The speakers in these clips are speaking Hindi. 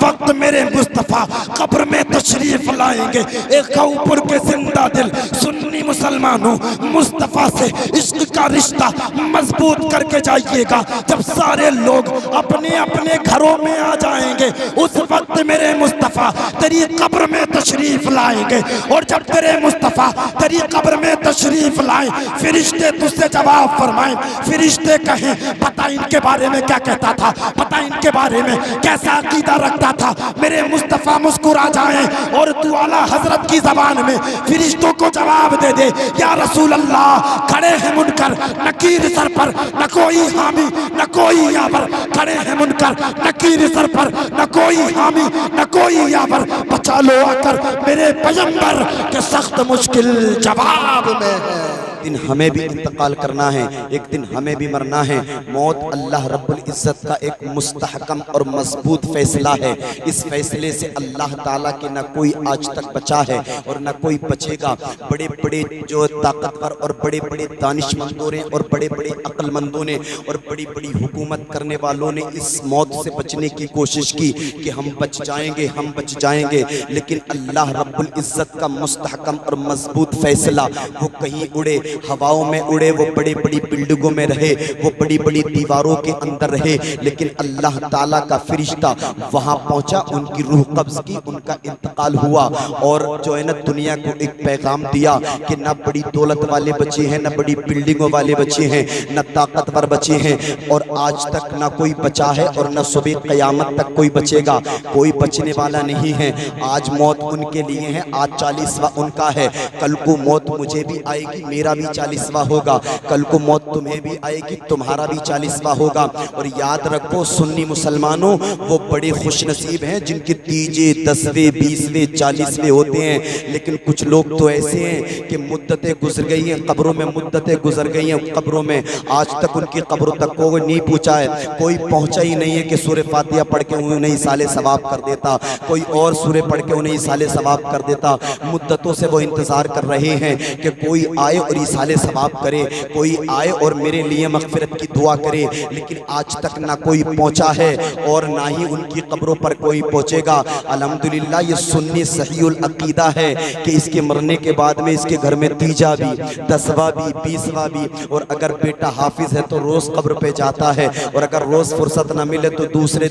वक्त मेरे मुस्तफ़ा कब्र में तशरीफ लाएंगे। एक काऊपुर के जिंदा दिल सुन्नी मुसलमानों, मुस्तफ़ा से इश्क का रिश्ता मजबूत करके जाइएगा। जब सारे लोग अपने अपने घरों में आ जाएंगे, उस वक्त मेरे मुस्तफ़ा तेरी कब्र में तशरीफ लाएंगे। और जब तेरे मुस्तफ़ा तेरी कब्र में तशरीफ लाए, फिरिश्ते तुझसे जवाब फरमाएं। फिरिश्ते कहें, पता इनके बारे में क्या कहता था, पता इनके बारे में कैसा अकीदा रखता था। मेरे मुस्तफ़ा मुस्कुरा जाएं और तू आला हजरत की जबान में फिरिश्तों को जवाब दे दे, या रसूल अल्लाह। खड़े हैं मुनकर नकीर सर पर, न कोई हामी न कोई यावर। खड़े हैं मुनकर नकीर सर पर, न कोई हामी न कोई यावर। बचा लो आकर मेरे पैगंबर के सख्त मुश्किल जवाब में है। दिन हमें भी इंतकाल करना है, एक दिन हमें भी मरना है। मौत अल्लाह रब्बुल इज़्ज़त का एक मुस्तहकम और मजबूत फैसला है। इस फैसले से अल्लाह ताला के न कोई आज तक बचा है और न कोई बचेगा। बड़े बड़े जो ताकतवर और बड़े बड़े दानिशमंदों ने और बड़े बड़े अक्लमंदों ने और बड़ी बड़ी हुकूमत करने वालों ने इस मौत से बचने की कोशिश की कि हम बच जाएंगे, हम बच जाएंगे। लेकिन अल्लाह रब्बुल इज़्ज़त का मुस्तहकम और मजबूत फैसला, वो कहीं उड़े, हवाओं में उड़े, वो बड़ी बड़ी बिल्डिंगों में रहे, वो बड़ी बड़ी दीवारों के अंदर रहे, लेकिन अल्लाह ताला का फरिश्ता वहां पहुंचा, उनकी रूह कब्ज की, उनका इंतकाल हुआ। और जो है ना दुनिया को एक पैगाम दिया कि ना बड़ी दौलत वाले बचे हैं, ना बड़ी बिल्डिंगों वाले बचे हैं, ना ताकतवर बचे हैं, और आज तक ना कोई बचा है और ना सुबह क़यामत तक कोई बचेगा। कोई बचने वाला नहीं है। आज मौत उनके लिए है, आज 40वां उनका है। कल को मौत मुझे भी आएगी, मेरा भी 40वां होगा। कल को मौत तुम्हें भी आएगी, तुम्हारा भी 40वां होगा। और याद रखो सुन्नी मुसलमानों, वो बड़े खुशनसीब हैं जिनके तीजे 10वें 20वें 40वें होते हैं। लेकिन कुछ लोग तो ऐसे हैं कि मुद्दतें गुजर गई हैं कब्रों में, मुद्दतें गुजर गई हैं कब्रों में, आज तक उनकी कब्रों तक कोई नहीं पूछा है। कोई पहुंचा ही नहीं है कि सूरह फातिहा पढ़ के उन्हें इसाले सवाब कर देता, कोई और सूरह पढ़ के उन्हें इसाले सवाब कर देता। मुद्दतों से वो इंतजार कर रहे हैं कि कोई आए और इसाले सवाब करे, कोई आए और मेरे लिए मगफिरत की दुआ करे। लेकिन आज तक ना कोई पहुंचा है और ना ही उनकी कब्रों पर कोई पहुंचेगा। अल्हम्दुलिल्लाह ये सुन्नी सहीउल अकीदा है कि इसके मरने के बाद में इसके घर में तीजा भी, 10वां भी, 20वां भी, और अगर बेटा हाफिज है तो रोज कब्र पे जाता है, और अगर रोज फुर्सत ना मिले तो दूसरे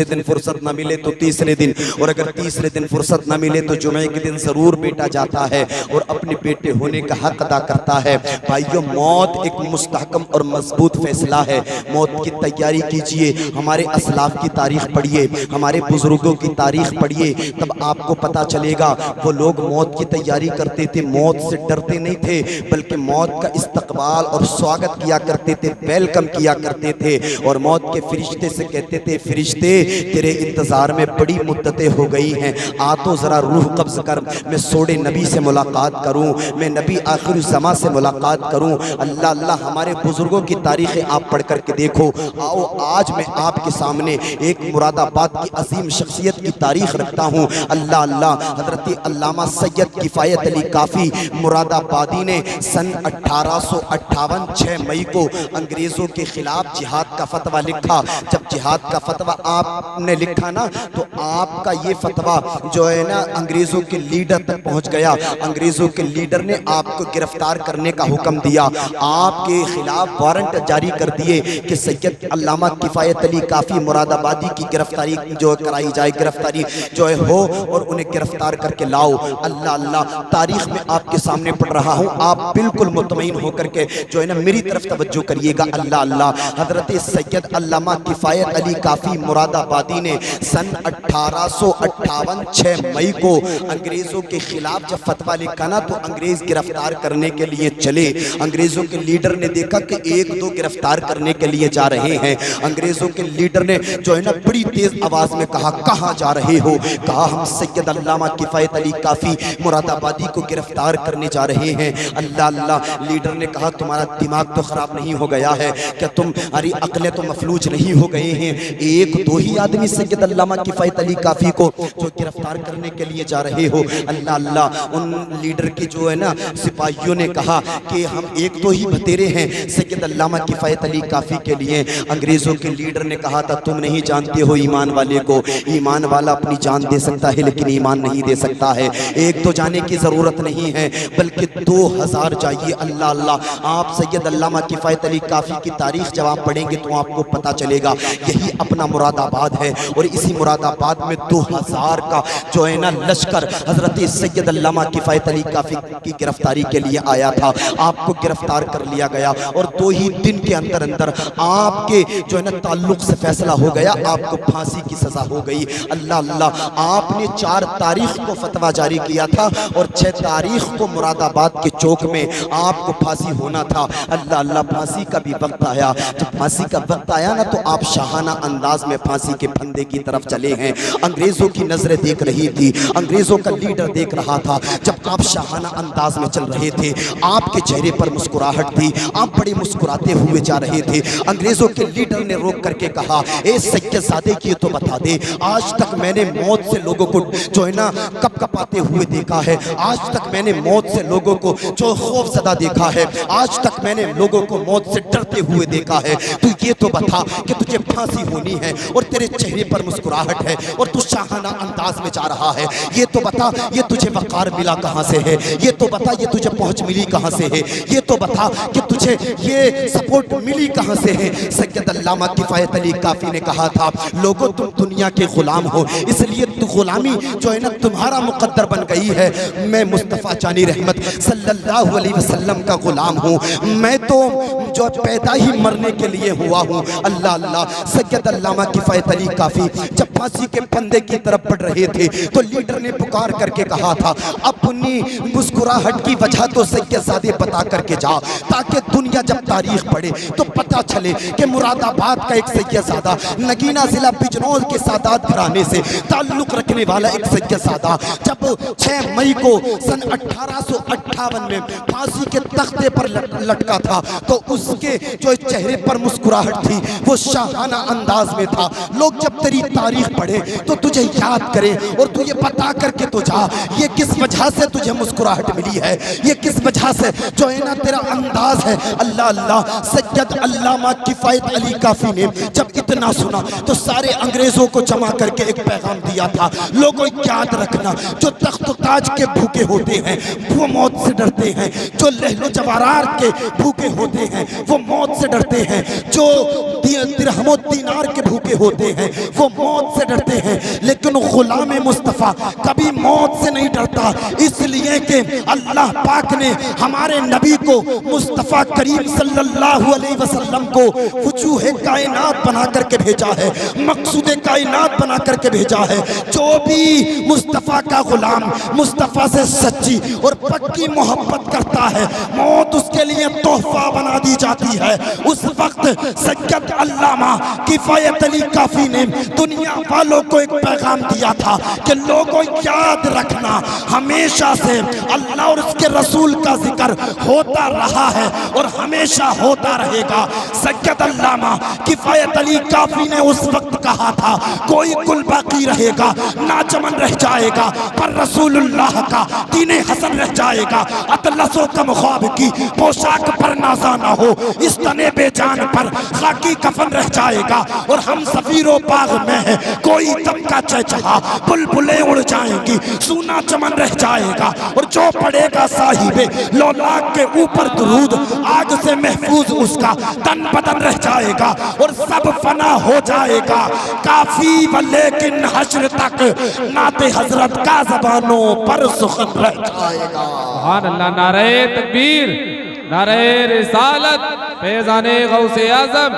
दिन फुर्सत ना मिले तो तीसरे दिन, और अगर तीसरे दिन फुर्सत ना मिले तो जुमे के दिन जरूर बेटा जाता है और अपने बेटे होने का हक अदा करता है। भाइयों, मौत एक मुस्तहकम और मजबूत फैसला है। मौत की तैयारी कीजिए, हमारे असलाफ की तारीख पढ़िए, हमारे बुजुर्गों की तारीख पढ़िए, तब आपको पता चलेगा वो लोग मौत की तैयारी करते थे, मौत से डरते नहीं थे, बल्कि मौत का इस्तकबाल और स्वागत किया करते थे, वेलकम किया करते थे। और मौत के फरिश्ते से कहते थे, फरिश्ते तेरे इंतजार में बड़ी मुद्दतें हो गई हैं, आ तो जरा रूह कब्ज कर, मैं सोडे नबी से मुलाकात करूं, मैं नबी आखिर ज़मा से मुलाकात करूं। अल्लाह अल्लाह, हमारे बुजुर्गों की तारीखें आप पढ़ करके देखो। आओ आज मैं आपके सामने एक मुरादाबाद की अजीम शख्सियत की तारीख रखता हूं। अल्लाह अल्लाह, हजरत अल्लामा सैयद किफ़ायत अली काफ़ी मुरादाबादी ने सन 1858 6 मई को अंग्रेज़ों के खिलाफ जिहाद का फतवा लिखा। जब जिहाद का फतवा आपने लिखा ना, तो आपका ये फतवा जो है ना अंग्रेज़ों के लीडर तक पहुंच गया। अंग्रेज़ों के लीडर ने आपको गिरफ्तार करने का हुक्म दिया, आपके खिलाफ वारंट जारी कर दिए कि सैयद अल्लामा किफ़ायत अली काफ़ी मुरादाबादी की गिरफ्तारी जो कराई जाए, गिरफ्तारी जो है हो और उन्हें गिरफ्तार करके लाओ। अल्लाह अल्लाह, तारीख में आपके सामने पढ़ रहा हूँ, आप बिल्कुल मुतमईन होकर के जो है ना मेरी तरफ तवज्जो करिएगा। अल्लाह अल्लाह, हजरत सैयद अल्लामा किफ़ायत अली काफ़ी मुरादाबादी ने सन 1858 6 मई को अंग्रेज़ों के खिलाफ जब फतवा लिखा ना, तो अंग्रेज़ गिरफ्तार करने के लिए चले। अंग्रेज़ों के लीडर ने देखा कि एक दो गिरफ्तार करने के लिए जा रहे हैं। अंग्रेज़ों के लीडर ने जो है ना बड़ी तेज आवाज़ में कहा, कहाँ जा रहे हो? कहा, हम सैयद अल्लामा किफ़ायत अली काफ़ी मुरादाबादी को गिरफ्तार करने जा रहे हैं। अल्लाह अल्लाह, लीडर ने कहा, तुम्हारा दिमाग तो ख़राब नहीं हो गया है क्या? तुम्हारी अक्लें तो मफलूज नहीं हो गए हैं? एक दो ही आदमी सैयद अल्लामा किफ़ायत अली काफ़ी को जो गिरफ्तार करने के लिए जा रहे हो? अल्लाह अल्लाह, उन लीडर की जो है ना सिपाहियों ने कहा देखा कि हम एक तो ही बतेरे हैं। सैयद अल्लामा किफ़ायत अली काफ़ी के लिए अंग्रेज़ों के लीडर ने कहा था, तुम नहीं जानते हो ईमान वाले को, ईमान वाला अपनी जान दे सकता है लेकिन ईमान नहीं दे सकता है। एक तो जाने की ज़रूरत नहीं है बल्कि 2000 जाइए। अल्लाह अल्लाह, आप सैयद अल्लामा किफ़ायत अली काफ़ी की तारीख़ जब आप पढ़ेंगे तो आपको पता चलेगा यही अपना मुरादाबाद है। और इसी मुरादाबाद में 2000 का जो है ना लश्कर हज़रत सैयद अल्लामा किफ़ायत अली काफ़ी की गिरफ्तारी के लिए आया था। आपको गिरफ्तार कर लिया गया और 2 ही दिन के अंदर अंदर आपके जो है ना ताल्लुक से फैसला हो गया, आपको फांसी की सज़ा हो गई। अल्लाह अल्लाह, आपने 4 तारीख को फतवा जारी किया था और 6 तारीख को मुरादाबाद के चौक में आपको फांसी होना था। अल्लाह अल्लाह, फांसी का भी वक्त आया। जब फांसी का वक्त आया ना तो आप शाहाना अंदाज में फांसी के फंदे की तरफ चले हैं। अंग्रेजों की नजरें देख रही थी, अंग्रेजों का लीडर देख रहा था। जब आप शाहाना अंदाज में चल रहे थे, आपके चेहरे पर मुस्कुराहट थी, आप बड़े मुस्कुराते हुए जा रहे थे। अंग्रेजों के लीडर ने रोक करके कहा, ए सैयदजादे की तो बता दे, आज तक मैंने मौत से लोगों को जो है ना कपकपाते हुए देखा है, आज तक मैंने मौत से लोगों को जो खौफजदा देखा है, आज तक मैंने लोगों को मौत से डरते हुए देखा है। तू ये तो बता कि तुझे फांसी होनी है और तेरे चेहरे पर मुस्कुराहट है और तू शाहाना अंदाज में जा रहा है। ये तो बता, ये तुझे वक़ार मिला कहाँ से है? ये तो बता, ये तुझे पहुंच मिली कहाँ से है? ये तो बता कि तुझे ये सपोर्ट मिली कहाँ से है? सैयद अल्लामा किफ़ायत अली काफ़ी ने कहा था, लोगों तुम दुनिया के गुलाम हो, इसलिए तू गुलामी जो है ना तुम्हारा मुकद्दर बन गई है। मैं मुस्तफ़ा जानी रहमत सल्लल्लाहु अलैहि वसल्लम का गुलाम हूँ, मैं तो जो पैदा ही मरने के लिए हुआ हूँ। अल्लाह अल्लाह, सैयद अल्लामा किफ़ायत अली काफ़ी जब फांसी के फंदे की तरफ बढ़ रहे थे तो लीडर ने पुकार करके कहा था, अपनी मुस्कुराहट की वजह तो सैयदजादे बता करके जा, ताकि दुनिया जब तारीख पढ़े तो पता चले कि मुरादाबाद का एक सैयदजादा, नगीना जिला बिजनौर के सादात घराने से ताल्लुक रखने वाला एक सैयदजादा, जब 6 मई को सन 1858 में फांसी के तख्ते पर लटका था तो उसके जो चेहरे पर मुस्कुराहट थी वो शाहाना अंदाज में था। लोग जब तेरी तारीख पढ़े तो तुझे याद करें और तू ये बता करके तो जा, ये किस वजह से तुझे मुस्कुराहट मिली है, ये किस वजह से जो है ना तेरा अंदाज है। अल्लाह अल्लाह, सैयद अल्लामा किफ़ायत अली काफ़ी ने जब इतना सुना तो सारे अंग्रेजों को जमा करके एक पैगाम दिया था, लोगों याद रखना, जो तख्त ताज के भूखे होते हैं वो मौत से डरते हैं, जो लहलो जवाहरात के भूखे होते हैं वो मौत से डरते हैं, जो दिरहमो दीनार के भूखे होते हैं वो मौत से डरते हैं, लेकिन गुलाम मुस्तफ़ा कभी मौत से नहीं डरता, इसलिए कि अल्लाह पाक ने हमारे नबी को मुस्तफ़ा करीम सल्लल्लाहु अलैहि वसल्लम को वजूह कायनात बना करके भेजा है, मकसूद कायनात बना करके भेजा है। जो भी मुस्तफ़ा का गुलाम मुस्तफ़ा से सच्ची और पक्की मोहब्बत करता है, मौत उसके लिए तोहफा बना दी जाती है। उस वक्त सैयद अल्लामा किफ़ायत अली काफ़ी ने दुनिया वालों को एक पैगाम दिया था कि लोगों याद रखना, हमेशा से अल्लाह और उसके रसूल का जिक्र होता रहा है और हमेशा होता रहेगा। सैयद अल्लामा किफ़ायत अली काफ़ी ने उस वक्त कहा था, कोई कुल बाकी रहेगा ना चमन रह जाएगा पर रसूलुल्लाह का दीने हसन रह जाएगा। अतलसो कम ख्वाब की पोशाक पर नाजा ना हो, इस तने बेजान पर खाकी कफन रह जाएगा। और हम सफीरो बाग में है, कोई तबका चहचहा, बुलबुलें उड़ जाएंगी, सूना चमन रह जाएगा। और जो पड़ेगा साहिबे लौलाक के ऊपर दुरूद, आग से महफूज उसका तन बदन रह जाएगा और सब फना हो जाएगा। काफी व लेकिन हश्र तक नाते हजरत का जबानों पर सुखन रह जाएगा। सुभान अल्लाह, नारे तकबीर, नारे रिसालत, फैज़ाने गौसे आज़म,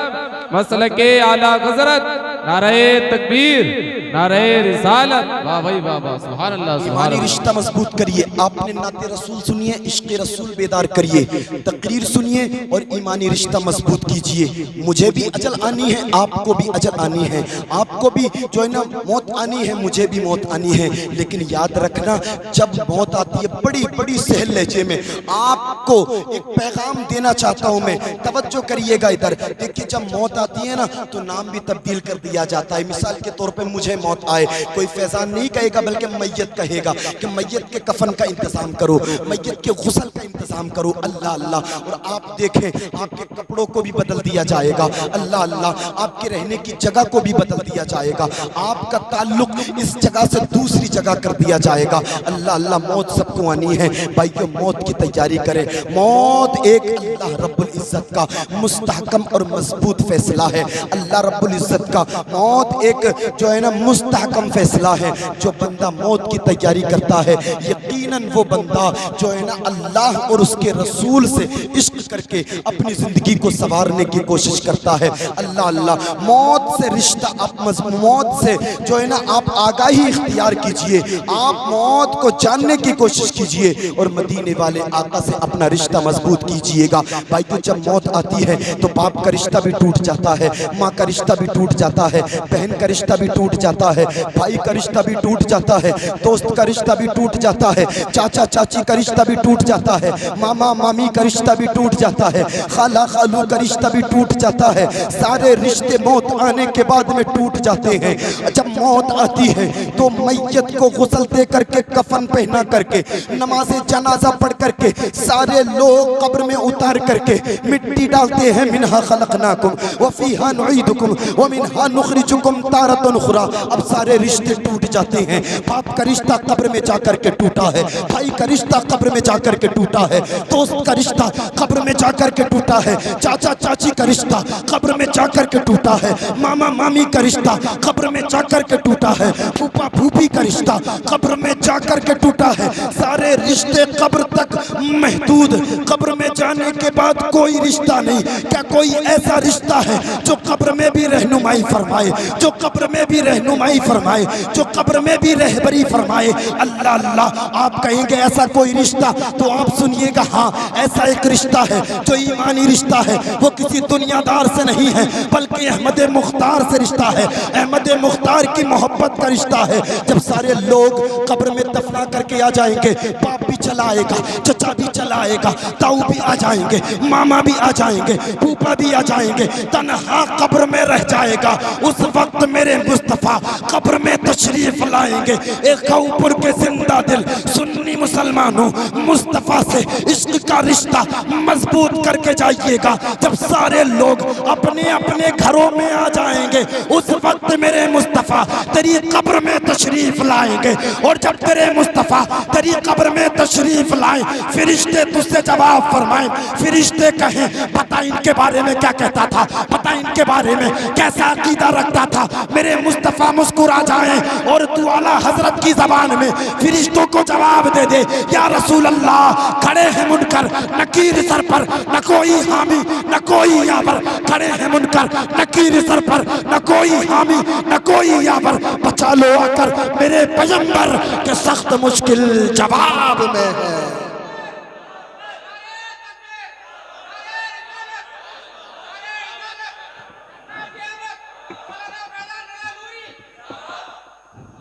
मसलके आला हज़रत, नारे तकबीर, नारे रिसालत। वाह भाई वाह वाह, सुभान अल्लाह। ईमानी रिश्ता मजबूत करिए, आपने नाते रसूल सुनिए, इश्क़ रसूल बेदार करिए, तकरीर सुनिए और ईमानी रिश्ता मजबूत कीजिए। मुझे भी अजल आनी है, आपको भी अजल आनी है, आपको भी जो है ना मौत आनी है, मुझे भी मौत आनी है। लेकिन याद रखना, जब मौत आती है बड़ी बड़ी सहल लहजे में आपको एक पैगाम देना चाहता हूँ मैं, तवज्जो करिएगा इधर। देखिए, जब मौत आती है ना तो नाम भी तब्दील कर दिया जाता है। मिसाल के तौर पे मुझे में मौत आए, कोई फैजान नहीं कहेगा बल्कि मैयत कहेगा कि मैयत के कफन का इंतजाम करो, मैयत के गुस्ल का इंतजाम करो। अल्लाह अल्लाह। और आप देखें आपके कपड़ों को भी बदल दिया जाएगा। अल्लाह अल्लाह। आपके रहने की जगह को भी बदल दिया जाएगा, आपका ताल्लुक इस जगह से दूसरी जगह कर दिया जाएगा। अल्लाह अल्लाह। मौत सबको आनी है भाइयों, मौत की तैयारी करें। मौत एक अल्लाह रब्बुल इज्जत का मुस्तहकम और मजबूत फैसला है। अल्लाह रब्बुल इज्जत का मौत एक जो है ना मुस्तहकम फैसला है। जो बंदा मौत की तैयारी करता है यकीनन वो बंदा जो है ना अल्लाह और उसके रसूल से इश्क करके अपनी जिंदगी को संवारने की कोशिश करता है। अल्लाह अल्लाह। मौत से रिश्ता आप मौत से जो है ना आप आगाही इख्तियार कीजिए, आप मौत को जानने की कोशिश कीजिए और मदीने वाले आका से अपना रिश्ता मजबूत कीजिएगा। भाई तो जब मौत आती है तो बाप का रिश्ता भी टूट जाता है, माँ का रिश्ता भी टूट जाता है, बहन का रिश्ता भी टूट जाता है, भाई का रिश्ता भी टूट जाता है, दोस्त का रिश्ता भी टूट जाता है, चाचा चाची का रिश्ता भी टूट जाता है, मामा मामी का रिश्ता भी टूट जाता है, खाला खालू का रिश्ता भी टूट जाता है। सारे रिश्ते मौत आने के बाद में टूट जाते हैं। जब मौत आती है तो मैयत को गुस्ल दे करके कफन पहना करके नमाज जनाजा पढ़ करके सारे लोग कब्र में उतार करके मिट्टी डालते हैं। मिनहा खलकनाकुम व फीहा नुईदुकुम व मिनहा नुखरिजुकुम तारतन उखरा। अब सारे रिश्ते टूट जाते हैं। बाप का रिश्ता कब्र में जाकर के टूटा है, भाई का रिश्ता कब्र में जाकर के टूटा है, दोस्त का रिश्ता कब्र में जाकर के टूटा है, चाचा चाची का रिश्ता कब्र में जाकर के टूटा है, मामा मामी का रिश्ता कब्र में जाकर के टूटा है, फूफा फूफी का रिश्ता कब्र में जाकर के टूटा है। सारे रिश्ते कब्र तक महदूद, कब्र में जाने के बाद कोई रिश्ता नहीं। क्या कोई ऐसा रिश्ता है जो कब्र में भी रहनुमाई फरमाए, जो कब्र में भी रहनुमाई फरमाए, जो कब्र में भी रहबरी फरमाए? अल्लाह अल्लाह। आप कहेंगे ऐसा कोई रिश्ता, तो आप सुनिएगा हाँ ऐसा एक रिश्ता है जो ईमानी रिश्ता है। वो किसी दुनियादार से नहीं है बल्कि अहमद मुख्तार से रिश्ता है। अहमद मुख्तार की मोहब्बत का रिश्ता है। जब सारे लोग कब्र में दफना करके आ जाएंगे, बाप भी चला आएगा, चचा भी चला आएगा, ताऊ भी आ जाएंगे, मामा भी आ जाएंगे, फूफा भी आ जाएंगे, तन्हा कब्र में रह जाएगा। उस वक्त मेरे मुस्तफ़ा कब्र में तशरीफ लाएंगे। एक ऊपर के जिंदा दिल सुन्नी मुसलमानों मुस्तफ़ा से इश्क का रिश्ता मजबूत करके जाइएगा। जब सारे लोग अपने अपने घरों में आ जाएंगे उस वक्त मेरे मुस्तफ़ा तेरी कब्र में तशरीफ लाएंगे। और जब तेरे मुस्तफ़ा तेरी कब्र में तशरीफ लाए फिरिश्ते तुझसे जवाब फरमाए। फिरिश्ते कहें पता इनके बारे में क्या कहता था, पता इनके बारे में कैसा अकीदा रखता था। मेरे मुस्तफ़ा मुस्कुरा जाए और तू आला हजरत की जबान में फिरिश्तों को जवाब दे दे, या रसूल अल्लाह। खड़े हैं मुनकर नकीर सर पर, न कोई हामी न कोई यावर। खड़े हैं मुनकर नकीर सर पर, न कोई हामी न कोई यावर। बचा लो आकर मेरे पैगंबर के सख्त मुश्किल जवाब में है।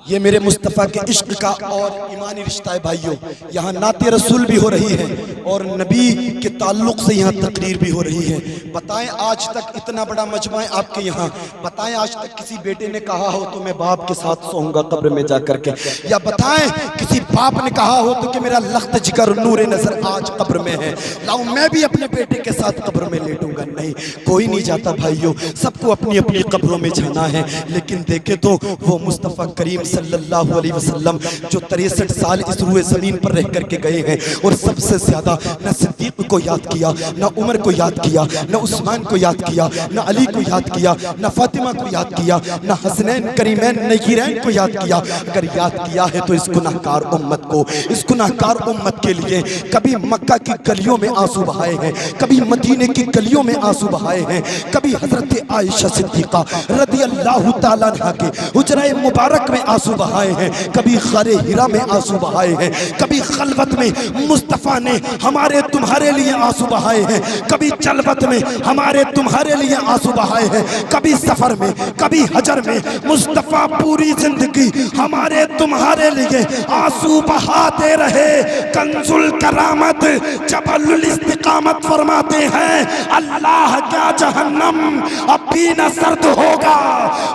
ये मेरे मुस्तफ़ा के इश्क का और ईमानी रिश्ता है भाइयों। यहाँ नाते रसूल भी हो रही है और नबी के ताल्लुक से यहाँ तकरीर भी हो रही है। बताएं आज तक इतना बड़ा मजमा है आपके यहाँ, बताएं आज तक किसी बेटे ने कहा हो तो मैं बाप के साथ सोऊंगा कब्र में जा करके, या बताएं किसी बाप ने कहा हो तो कि मेरा लख्त जिगर नूर नजर आज कब्र में है, लाओ मैं भी अपने बेटे के साथ कब्र में लेटूंगा। नहीं, कोई नहीं जाता भाइयों, सबको अपनी अपनी कब्रों में जाना है। लेकिन देखे तो वो मुस्तफ़ा करीम सल्लल्लाहु अलैहि वसल्लम जो 63 साल इस रूए ज़मीन पर रह करके गए हैं और सबसे ज़्यादा न सिद्दीक को याद किया, न उमर को याद किया, न उस्मान को याद किया, न अली को याद किया, न फातिमा को याद किया, न हसनैन करीमैन नयीरैन को याद किया। अगर याद किया है तो इस गुनाहगार उम्मत को, इस गुनाहगार उम्मत के लिए कभी मक्का की गलियों में आंसू बहाए हैं, कभी मदीने की गलियों में आंसू बहाए हैं, कभी हजरत आयशा सिद्दीका रज़ियल्लाहु ताला अन्हा के हुजरा मुबारक में आंसू आंसू बहाए हैं, कभी खारे हिरा में आंसू बहाए हैं, कभी खलवत में मुस्तफ़ा ने हमारे तुम्हारे लिए आंसू बहाए हैं, कभी जलवत में हमारे तुम्हारे लिए आंसू बहाए हैं, कभी सफर में, कभी हजर में मुस्तफ़ा पूरी जिंदगी हमारे तुम्हारे लिए आंसू बहाते रहे। कंजुल करामत जबलुल इस्तिकामत फरमाते हैं, अल्लाह क्या जहन्नम अब भी न सर्द होगा,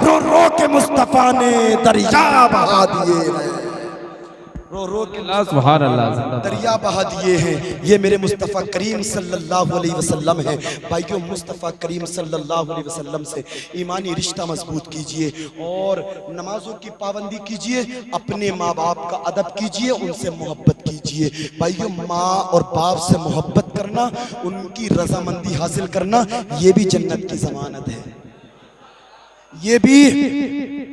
रो रो के मुस्तफ़ा ने दरिया बहा दिए हैं, रो रो के सुभान अल्लाह दरिया बहा दिए हैं। ये मेरे मुस्तफ़ा करीम सल्लल्लाहु अलैहि वसल्लम है। भाइयों, मुस्तफ़ा करीम सल्लल्लाहु अलैहि वसल्लम से ईमानी रिश्ता मजबूत कीजिए और नमाजों की पाबंदी कीजिए, अपने माँ बाप का अदब कीजिए, उनसे मोहब्बत कीजिए। भाइयों, माँ और बाप से मोहब्बत करना, उनकी रजामंदी हासिल करना, ये भी जन्नत की ज़मानत है, ये भी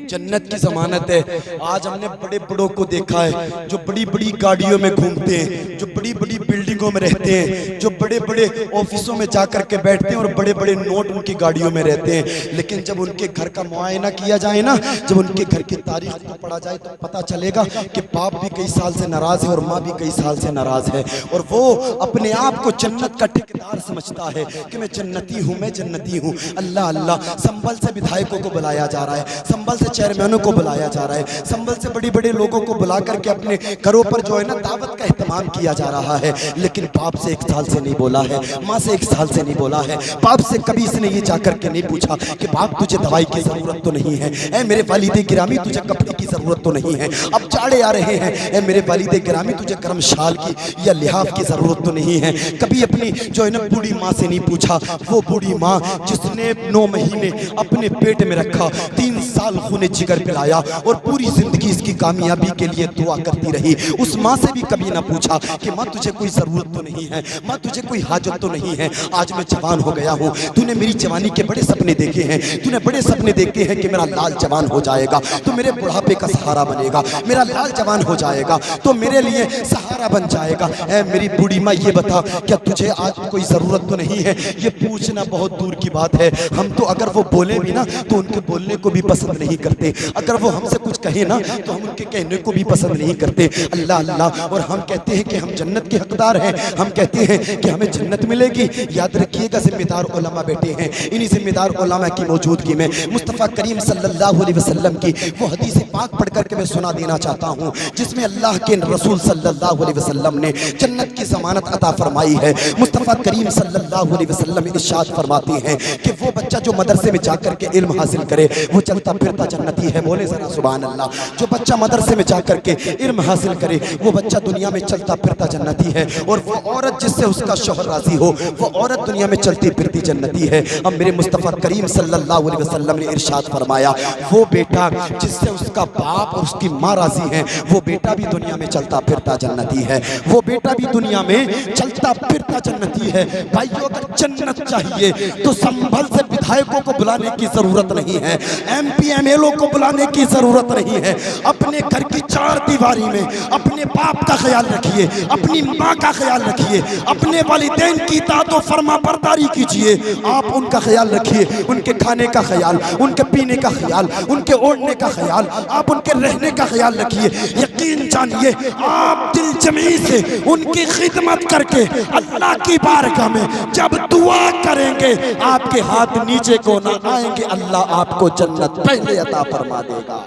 जन्नत की जमानत है। आज हमने बड़े बड़ों को देखा है जो बड़ी बड़ी गाड़ियों में घूमते हैं, जो बड़ी बड़ी बिल्डिंगों में रहते हैं, जो बड़े बड़े ऑफिसों में जाकर के बैठते हैं और बड़े बड़े नोट उनकी गाड़ियों में रहते हैं। लेकिन जब उनके घर का मुआयना किया जाए ना, जब उनके घर की तारीख को पढ़ा जाए तो पता चलेगा कि बाप भी कई साल से नाराज है और माँ भी कई साल से नाराज है, और वो अपने आप को जन्नत का ठेकेदार समझता है कि मैं जन्नती हूँ, मैं जन्नती हूँ। अल्लाह अल्लाह, संभल से विधायकों को बुलाया जा रहा है, संभल से चेयरमैनों को बुलाया जा रहा है, संभल से बड़ी बड़ी लोगों को बुला करके अपने घरों पर जो है ना दावत का एहतमाम किया जा रहा है। लेकिन बाप से 1 साल से नहीं बोला है, माँ से 1 साल से नहीं बोला है, बाप से कभी इसने ये जाकर के नहीं पूछा कि बाप तुझे दवाई की जरूरत तो नहीं है, ऐ मेरे वालिदे गिरामी तुझे कपड़े की जरूरत तो नहीं है, अब जाड़े आ रहे हैं, ऐ मेरे वालिदे गिरामी तुझे गर्म शाल की या लिहाफ की जरूरत तो नहीं है। कभी अपनी जो है ना बूढ़ी माँ से नहीं पूछा, वो बूढ़ी माँ जिसने 9 महीने अपने पेट में रखा, 3 साल खूने जिगर पिलाया और पूरी जिंदगी इसकी कामयाबी के लिए दुआ करती रही, उस माँ से भी कभी ना पूछा कि माँ तुझे कोई जरूरत तो नहीं है, माँ तुझे कोई हाजत तो नहीं है। आज मैं जवान हो गया हूँ, तूने मेरी जवानी के बड़े सपने देखे हैं, तूने बड़े सपने देखे हैं कि मेरा लाल जवान हो जाएगा तो मेरे बुढ़ापे का सहारा बनेगा, मेरा लाल जवान हो जाएगा तो मेरे लिए सहारा बन जाएगा। ऐ मेरी बूढ़ी माँ, ये बता क्या तुझे आज कोई जरूरत तो नहीं है? ये पूछना बहुत दूर की बात है। हम तो अगर वो बोले भी ना तो उनके बोलने को भी पसंद नहीं करते, अगर वो हमसे कुछ कहे ना तो हम उनके कहने को भी पसंद नहीं करते। अल्लाह अल्लाह, और हम कहते हैं कि हम जन्नत के हकदार हैं, हम कहते हैं कि हमें जन्नत मिलेगी। याद रखिएगा, जिम्मेदार उलमा बैठे हैं, इन्हीं जिम्मेदार उलमा की मौजूदगी में मुस्तफ़ा करीम सल्लल्लाहु अलैहि वसल्लम की वो हदीस पाक पढ़ करके मैं सुना देना चाहता हूँ, जिसमें अल्लाह के रसूल सल्लल्लाहु अलैहि वसल्लम ने जन्नत की ज़मानत अता फरमाई है। मुस्तफ़ा करीम सल्लल्लाहु अलैहि वसल्लम इरशाद फरमाते हैं कि वो बच्चा जो मदरसे में जाकर के इल्म हासिल करे वो चलता फिरता जन्नती है। बोले जरा सुभान अल्लाह। जो बच्चा मदरसे में जाकर के इल्म हासिल करे वो बच्चा दुनिया में चलता फिरता जन्नती है, और वो औरत जिससे उसका शौहर राजी हो वो औरत दुनिया में चलती फिरती जन्नती है। अब मेरे मुस्तफ़ा करीम सल्लल्लाहु अलैहि वसल्लम ने इरशाद फरमाया, वो बेटा जिससे उसका बाप और उसकी माँ राजी हैं वो बेटा भी दुनिया में चलता फिरता जन्नती है, वो बेटा भी दुनिया में चलता फिरता जन्नती है। भाइयों, अगर जन्नत चाहिए तो संभल से विधायकों को बुलाने की जरूरत नहीं है, MP MLO को बुलाने की जरूरत नहीं है। अपने घर की 4 दीवारी में अपने बाप का ख्याल रखिए, अपनी माँ का ख्याल रखिए, अपने वालिदैन की इताअत फरमा बरदारी कीजिए। आप उनका ख्याल रखिए, उनके खाने का ख्याल, उनके पीने का ख्याल, उनके ओढ़ने का ख्याल, आप उनके रहने का ख्याल रखिए। यकीन जानिए, आप दिल जमी से उनकी खिदमत करके अल्लाह की बारगाह में जब दुआ करेंगे आपके हाथ नीचे को ना आएंगे, अल्लाह आपको जन्नत पहले अता फरमा देगा।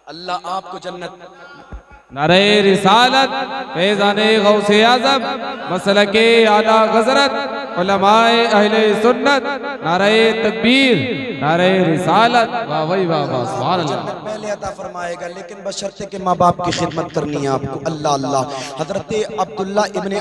अल्लाह आपको जन्नत। नारे रिसालत फैज़ाने गौसे आज़म मसलके आला गज़रत उलमाए अहले सुन्नत, नारे तकबीर, नारे रिसालत, वाह भाई वाह वाह, सुभान अल्लाह। पहले अता फरमाएगा, लेकिन बशर्ते के माँ बाप की खिदमत करनी है आपको। अल्लाह अल्लाह। हजरत अब्दुल्ला इब्ने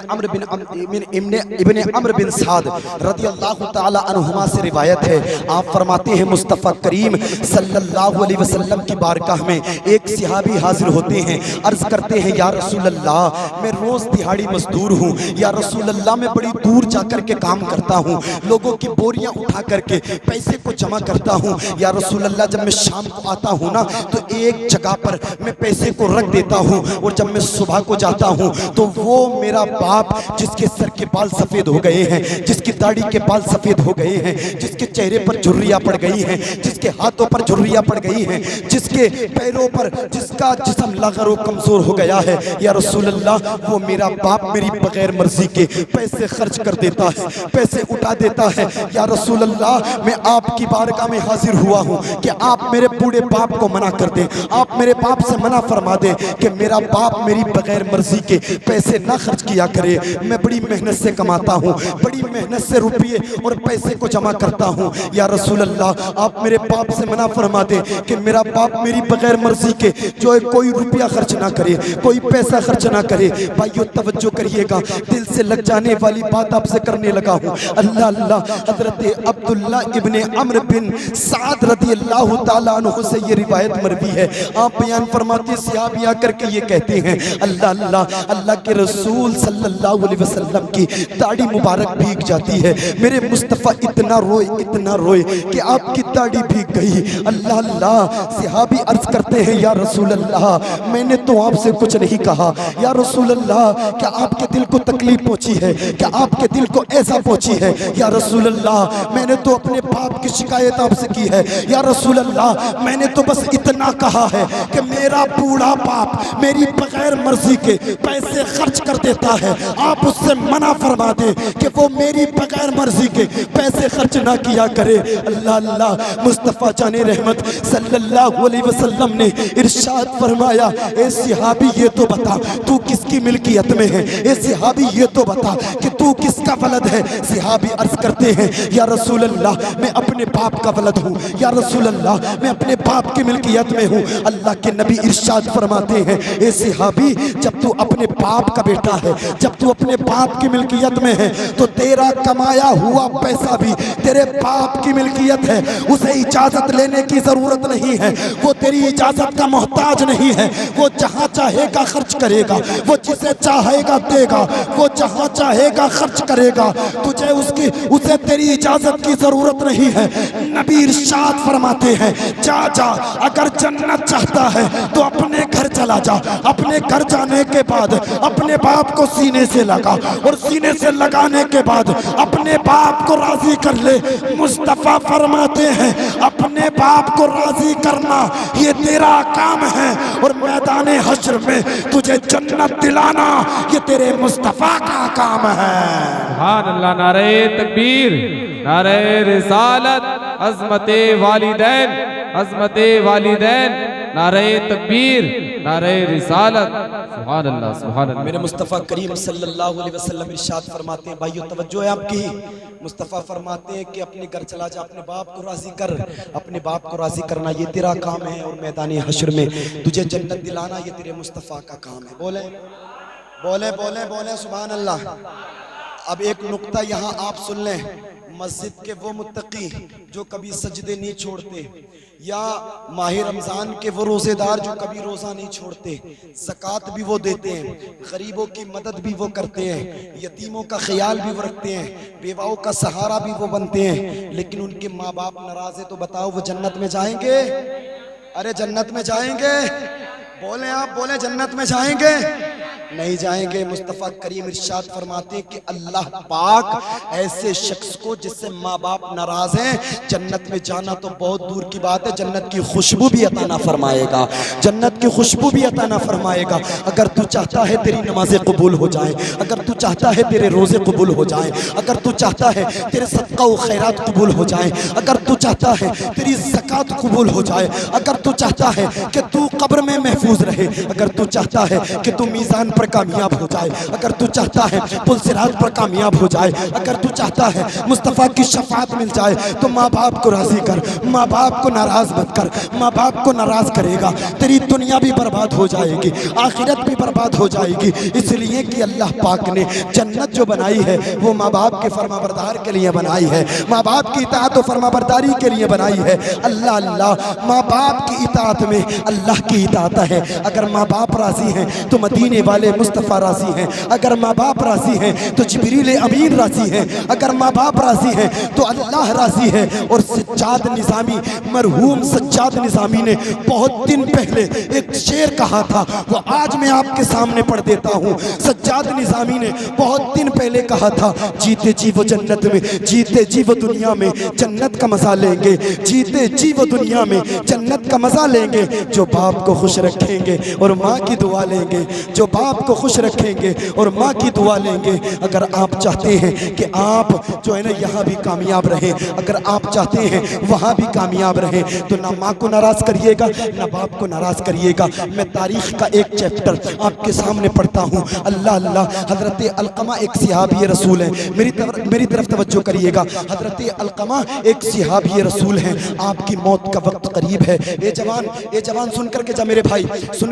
अम्र बिन साद रदियल्लाहु ताला अन्हुमा से रिवायत है, आप फरमाते हैं मुस्तफ़ा करीम सल्लल्लाहु अलैहि वसल्लम की बारगाह में एक सहाबी हाजिर होते हैं, अर्ज करते हैं, या रसूल अल्लाह मैं रोज दिहाड़ी मजदूर हूँ, या रसूल अल्लाह मैं बड़ी दूर जाकर के काम करता हूँ, लोगों की बोरियां उठा करके पैसे को जमा करता हूँ या रसूल अल्लाह, जब मैं शाम को आता हूँ ना तो एक जगह पर मैं पैसे को रख देता हूँ, और जब मैं सुबह को जाता हूँ तो वो मेरा बाप जिसके सर के बाल सफ़ेद हो गए हैं, जिसकी दाढ़ी के बाल सफ़ेद हो गए हैं, जिसके चेहरे पर झुर्रियाँ पड़ गई हैं, जिसके हाथों पर झुर्रियाँ पड़ गई हैं, जिसके पैरों पर जिसका जिस्म लाग़र और कमज़ोर हो गया है, या रसूल अल्लाह वो मेरा बाप मेरी बगैर मर्जी के पैसे खर्च कर देता है, पैसे उठा देता है। या रसूल अल्लाह मैं आपकी बारगाह में हाजिर हुआ हूँ कि आप मेरे बूढ़े बाप को मना कर दें, आप मेरे बाप से मना फरमा दें कि मेरा बाप मेरी बगैर मर्जी के पैसे ना खर्च किया करे। मैं बड़ी मेहनत से कमाता हूँ, बड़ी मेहनत से रुपये और पैसे को जमा करता हूँ। या रसूल अल्लाह आप मेरे बाप से मना फरमा दें कि मेरा बाप मेरी बगैर मर्जी के जो है कोई रुपया खर्च ना करे, कोई पैसा खर्च ना करे। भाइयों तवज्जो करिएगा, दिल से लग जाने वाली बात आपसे करने लगा हूँ। अल्लाह अल्लाह, हजरत अब्दुल्ला इब्ने अम्र बिन साद रदी अल्लाह ताला अन्हु से ये रिवायत मरवी है। आप बयान फरमाते सहाबी आकर के ये कहते हैं, अल्लाह अल्लाह, अल्लाह के रसूल सल्लल्लाहु अलैहि वसल्लम की दाढ़ी मुबारक भीग जाती है। मेरे मुस्तफ़ा इतना रोए कि आपकी दाढ़ी भीग गई। अल्लाह अल्लाह, सहाबी अर्ज करते हैं, या रसूल अल्लाह मैंने तो आपसे कुछ नहीं कहा। या रसूल अल्लाह क्या आपके दिल को तकलीफ पहुंची है, क्या आपके दिल को ऐसा पहुंची है? या रसूल अल्लाह मैंने तो अपने बाप की शिकायत आपसे की है। या रसूल अल्लाह मैंने तो बस इतना कहा है कि मेरा बूढ़ा बाप मेरी बगैर मर्जी के पैसे खर्च कर देता है, आप उससे मना फरमा दे कि वो मेरी बगैर मर्जी के पैसे खर्च ना किया करे। अल्लाह अल्लाह, मुस्तफ़ा जाने रहमत सल्लल्लाहु अलैहि वसल्लम ने इरशाद फरमाया, ए सहाबी ये तो बता तू किसकी मिल्कियत में है, ए सहाबी ये तो बता कि तू किसका वलद है। सहाबी अर्ज करते हैं, या रसूल अल्लाह मैं अपने बाप का वलद हूँ, या रसूल अल्लाह मैं अपने बाप की मिल्कियत में हूँ। अल्लाह के नबी इरशाद फरमाते हैं, ए सहाबी जब तू अपने बाप का बेटा है, जब तू अपने बाप की मिल्कियत में है तो तेरा कमाया हुआ पैसा भी तेरे बाप की मिल्कियत है, उसे इजाजत लेने की जरूरत नहीं है, वो तेरी इजाजत का मोहताज नहीं है। वो जहाँ चाहेगा खर्च करेगा, वो जिसे चाहेगा देगा, वो जहाँ चाहेगा खर्च करेगा, तुझे उसे तेरी इजाजत की जरूरत नहीं है। नबी इरशाद फरमाते हैं, जा अगर जन्नत चाहता है तो अपने घर चला जा, अपने घर जाने के बाद अपने बाप को सीने से लगा, और सीने से लगाने के बाद अपने बाप को राजी कर ले। मुस्तफ़ा फरमाते हैं, अपने बाप को राजी करना ये तेरा काम है, और मैदान हश्र में तुझे जन्नत दिलाना ये तेरे मुस्तफ़ा का काम है। सुभान अल्लाह, नारे तकबीर, नारे रिसालत, अज़मते वालिदैन, अज़मते वालिदैन, नारे तकबीर, नारे रिसालत। सुभान अल्लाह, सुभान अल्लाह। मेरे मुस्तफ़ा करीम सल्लल्लाहु अलैहि वसल्लम इरशाद फरमाते हैं, भाइयों तवज्जो है आपकी। मुस्तफ़ा फरमाते हैं कि अपने घर चला जा, अपने बाप को राजी कर, अपने बाप को राजी करना ये तेरा काम है, और मैदान हश्र में तुझे जन्नत दिलाना ये तेरे मुस्तफ़ा का काम है। बोले बोले बोले बोले सुभान अल्लाह। अब एक नुक्ता यहाँ आप सुन लें, मस्जिद के वो मुत्तकी जो कभी सजदे नहीं छोड़ते, या माह रमज़ान के वो रोज़ेदार जो कभी रोज़ा नहीं छोड़ते, ज़कात भी वो देते हैं, गरीबों की मदद भी वो करते हैं, यतीमों का ख्याल भी वो रखते हैं, बेवाओं का सहारा भी वो बनते हैं, लेकिन उनके माँ बाप नाराज़ है तो बताओ वो जन्नत में जाएंगे? अरे जन्नत में जाएंगे? बोले आप, बोले जन्नत में जाएंगे? नहीं जाएंगे। मुस्तफ़ा करीम इरशाद फरमाते हैं कि अल्लाह पाक ऐसे शख्स को जिससे माँ बाप नाराज हैं, जन्नत में जाना तो बहुत दूर की बात है, जन्नत की खुशबू भी अता ना फरमाएगा, जन्नत की खुशबू भी अता ना फरमाएगा। अगर तू चाहता है तेरी नमाजें कबूल हो जाए, अगर तू चाहता है तेरे रोजे कबूल हो जाए, अगर तू चाहता है तेरे सदका व खैरात कबूल हो जाए, अगर तू चाहता है तेरी ज़कात कबूल हो जाए, अगर तू चाहता है कि तू कब्र में महफूज रहे, अगर तू चाहता है कि तू मीज़ान पर कामयाब हो जाए, अगर तू चाहता है पुल सिरात पर कामयाब हो जाए, अगर तू चाहता है मुस्तफ़ा की शफाअत मिल जाए, तो माँ बाप को राजी कर, माँ बाप को नाराज मत कर। माँ बाप को नाराज करेगा तेरी दुनिया भी बर्बाद हो जाएगी, आखिरत भी बर्बाद हो जाएगी। इसलिए कि अल्लाह पाक ने जन्नत जो बनाई है वो माँ बाप के फरमाबरदार के लिए बनाई है, माँ बाप की इताअत और फरमाबरदारी के लिए बनाई है। अल्लाह अल्लाह, माँ बाप की इताअत में अल्लाह की इताअत है, है। अगर माँ बाप राजी हैं तो मदीने वाले मुस्तफ़ा राजी हैं। अगर माँ बाप राजी हैं तो जिब्रील अमीन राजी हैं। अगर माँ बाप राजी हैं तो अल्लाह राजी है। और सज्जाद निज़ामी, मरहूम सज्जाद निज़ामी ने बहुत दिन पहले एक शेर कहा था, वो आज मैं आपके सामने पढ़ देता हूँ। सज्जाद निज़ामी ने बहुत दिन पहले कहा था, जीते जी वो जन्नत में, जीते जी वो दुनिया में जन्नत का मजा लेंगे, जीते जी वो दुनिया में जन्नत का मजा लेंगे जो बाप को खुश रखेंगे और माँ की दुआ लेंगे, जो बाप को खुश रखेंगे और माँ की दुआ लेंगे। अगर आप चाहते हैं कि आप जो है ना यहाँ भी कामयाब रहें, अगर आप चाहते हैं वहाँ भी कामयाब रहें, तो ना माँ को नाराज़ करिएगा ना बाप को नाराज़ करिएगा। मैं तारीख़ का एक चैप्टर आपके सामने पढ़ता हूँ। अल्लाह अल्लाह, हज़रत अलक़मा एक सहाबी रसूल है। मेरी तरफ तवज्जो करिएगा। हज़रत अलक़मा एक सहाबी रसूल हैं। आपकी मौत का वक्त करीब है। ए जवान सुन करके जा मेरे भाई, सुन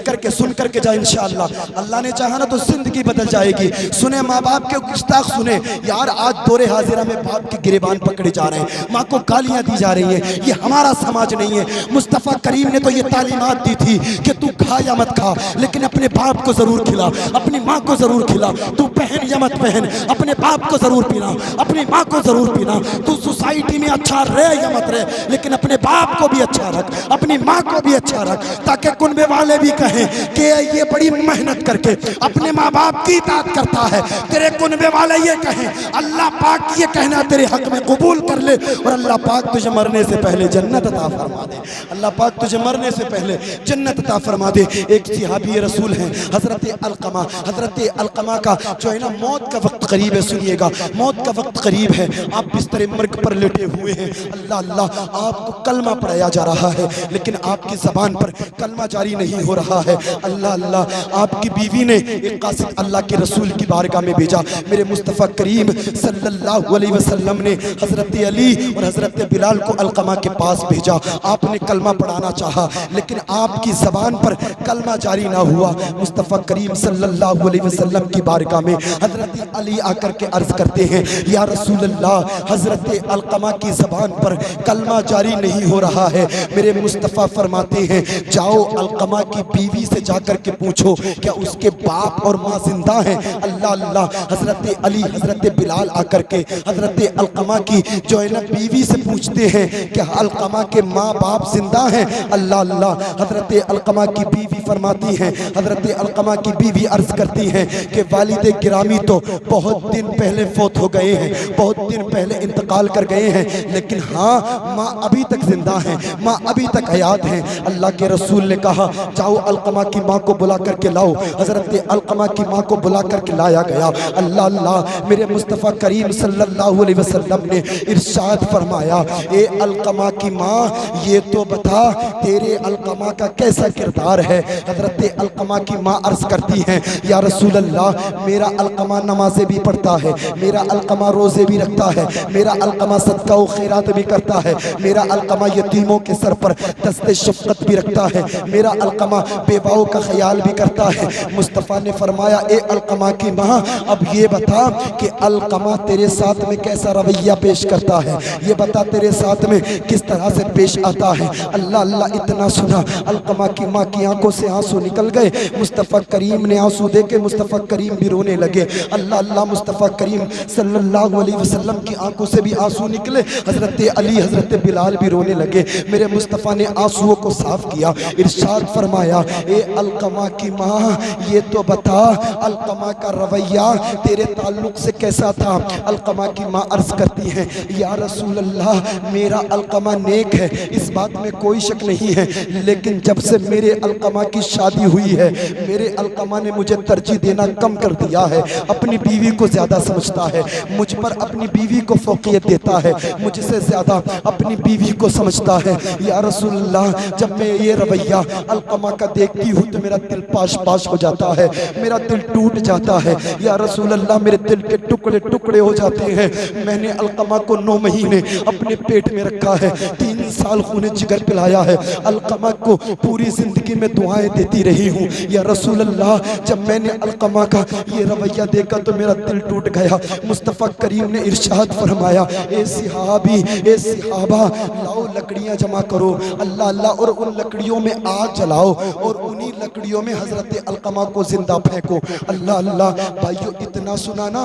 करके जा। इंशाअल्लाह अल्लाह ने चाहा ना तो जिंदगी बदल जाएगी। सुने माँ बाप के गुस्ताख सुने यार, आज दौरे हाजिरा में बाप के गिरेबान पकड़े जा रहे हैं, माँ को गालियाँ दी जा रही हैं। ये हमारा समाज नहीं है। मुस्तफ़ा करीम ने तो ये तालीमात दी थी कि तू खा या मत खा, लेकिन अपने बाप को जरूर खिला, अपनी माँ को जरूर खिला। तू पहन या मत पहन, अपने बाप को जरूर पीना, अपनी माँ को जरूर पीना। तू सोसाइटी में अच्छा रहे या मत रहे, लेकिन अपने बाप को भी अच्छा रख, अपनी माँ को भी अच्छा रख, ताकि कुनबे वाले भी कहें कि ये बड़ी मेहनत करके अपने माँ बाप की इताअत करता है। तेरे कुनबे वाले ये कहें, अल्लाह पाक ये कहना तेरे हक में कबूल कर ले और अल्लाह पाक तुझे मरने से पहले जन्नत अता फरमा दे। अल्लाह पाक तुझे मरने से पहले जन्नत अता फरमा दे। एक सहाबी रसूल हैं हज़रत अलक़मा। हज़रत अलक़मा का जो है ना मौत का वक्त करीब है। सुनिएगा, मौत का वक्त करीब है। आप बिस्तर मर्ग पर लेटे हुए हैं। अल्लाह अल्लाह, आपको कलमा पढ़ाया जा रहा है, लेकिन आपकी ज़बान पर कलमा जारी नहीं हो रहा है। अल्लाह अल्लाह, आपकी बीवी ने एक कासिद अल्लाह के रसूल की बारगाह में भेजा। मेरे मुस्तफ़ा करीम सल्लल्लाहु अलैहि वसल्लम ने हज़रत अली और हज़रत बिलाल को अलक़मा के पास भेजा। आपने कलमा पढ़ाना चाहा, लेकिन आपकी ज़बान पर कलमा जारी ना हुआ। मुस्तफ़ा करीम सल्लल्लाहु अलैहि वसल्लम की बारगाह में हज़रत अली आकर के अर्ज़ करते हैं, या रसूल अल्लाह, हज़रत अलक़मा की ज़बान पर कलमा जारी नहीं हो रहा है। मेरे मुस्तफ़ा फरमाते हैं, जाओ अलक़मा की बीवी से जाकर के पूछो क्या उसके बाप और माँ जिंदा हैं। अल्लाह अल्लाह, हज़रत अली हज़रत बिलाल आकर के हज़रत अलक़मा की जो है ना बीवी से पूछते हैं क्या अलक़मा के माँ बाप जिंदा हैं। अल्लाह अल्लाह, हज़रत अलक़मा की बीवी फरमाती हैं, हज़रत अलक़मा की बीवी अर्ज़ करती हैं कि वालिद गिरामी तो बहुत दिन पहले फौत हो गए हैं, बहुत दिन पहले इंतकाल कर गए हैं, लेकिन हाँ माँ अभी तक जिंदा हैं, माँ अभी तक हयात हैं। अल्लाह के रसूल ने कहा, जाओ अलक़मा की माँ को बुला करके लाओ। हज़रत अलक़मा की माँ को बुला करके लाया गया। अल्लाह अल्लाह, मेरे मुस्तफ़ा करीम सल्लल्लाहु अलैहि वसल्लम ने इरशाद फरमाया, ए अलक़मा की माँ, ये तो बता तेरे अलक़मा का कैसा किरदार है। हज़रत अलक़मा की माँ अर्ज़ करती हैं, या रसूल अल्लाह, मेरा अलक़मा नमाज़ें भी पढ़ता है, मेरा अलक़मा रोज़े भी रखता है, मेरा अलक़मा सदका व खैरात भी करता है, मेरा अलक़मा यतीमों के सर पर दस्ते शफ़क़त भी रखता है, मेरा अलक़मा बेवाओं का ख्याल भी करता है। मुस्तफ़ा ने फरमाया, ए अलक़मा की माँ, अब ये बता कि अलक़मा तेरे साथ में कैसा रवैया पेश करता है, ये बता तेरे साथ में किस तरह से पेश आता है। अल्लाह अल्लाह, इतना सुना अलक़मा की माँ की आंखों से आंसू निकल गए। मुस्तफ़ा करीम ने आंसू देके मुस्तफ़ा करीम भी रोने लगे। अल्लाह अल्लाह, मुस्तफ़ा करीम सल्लल्लाहु अलैहि वसल्लम की आंखों से भी आंसू निकले। हज़रत अली हज़रत बिलाल भी रोने लगे। मेरे मुस्तफ़ा ने आंसुओं को साफ किया, इरशाद फरमाया, ए अलक़मा की माँ, ये तो बता अलक़मा का रवैया तेरे ताल्लुक़ से कैसा था। अलक़मा की माँ अर्ज़ करती हैं, या रसूल अल्लाह, मेरा अलक़मा नेक है, इस बात में कोई शक नहीं है, लेकिन जब से मेरे अलक़मा की शादी हुई है, मेरे अलक़मा ने मुझे तरजीह देना कम कर दिया है, अपनी बीवी को ज़्यादा समझता है, मुझ पर अपनी बीवी को फ़ौक़ियत देता है, मुझसे ज़्यादा अपनी बीवी को समझता है। या रसूल अल्लाह, जब मैं ये रवैया अलक़मा का देखती हूँ तो मेरा दिल पाश पाश हो जाता है, मेरा दिल टूट जाता है। या रसूल अल्लाह, मेरे दिल के टुकड़े टुकड़े हो जाते हैं। मैंने अलक़मा को 9 महीने अपने पेट में रखा है, 3 साल खून जिगर पिलाया है, अलक़मा को पूरी ज़िंदगी में दुआएं देती रही हूँ। या रसूल अल्लाह, जब मैंने अलक़मा का ये रवैया देखा तो मेरा दिल टूट गया। मुस्तफ़ा करीम ने इरशाद फरमाया, ए सिहाबी, ए सिहाबा, लाओ लकड़ियाँ जमा करो, अल्लाह अल्लाह, और उन लकड़ियों में आग जलाओ। और उन्हीं लकड़ियों में हजरत अलकमा को जिंदा फेंको। अल्लाह अल्लाह भाइयों, इतना सुना ना,